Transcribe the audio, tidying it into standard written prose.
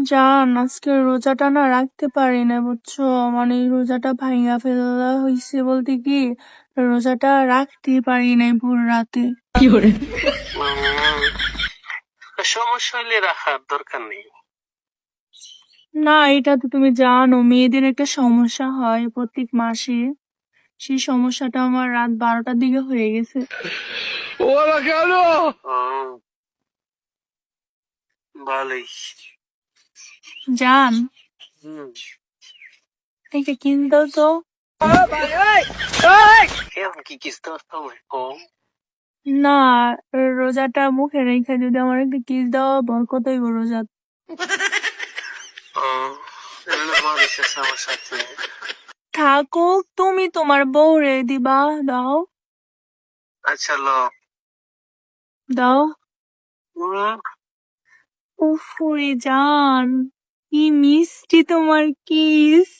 জান, আজকের রোজাটা না রাখতে পারি না বুঝছো। মানে রোজাটা ভাঙা ফেলা হয়েছে বলতে কি, রোজাটা রাখতেই পারি নাই ভোর রাতে। সমস্যা হলে রাখার দরকার নেই। না, এটা তো তুমি জানো মেয়েদের একটা সমস্যা হয় প্রত্যেক মাসে। সেই সমস্যাটা আমার রাত 12টার দিকে হয়ে গেছে। ও, ভালোই। জান, হুম, একটা কিন দাও তো। এখন কি কিস্তি সময় কম? না, রোজাটা মুখে রেখে যদি আমার একটা কিস দাও বরকত হইব রোজা। ও, এগুলো মানুষের আমার সাথে। থাকুক, তুমি তোমার বউরে দিবা, দাও আচ্ছা দাও। হুম, উফরে জান, কি মিষ্টি তোমার কিস।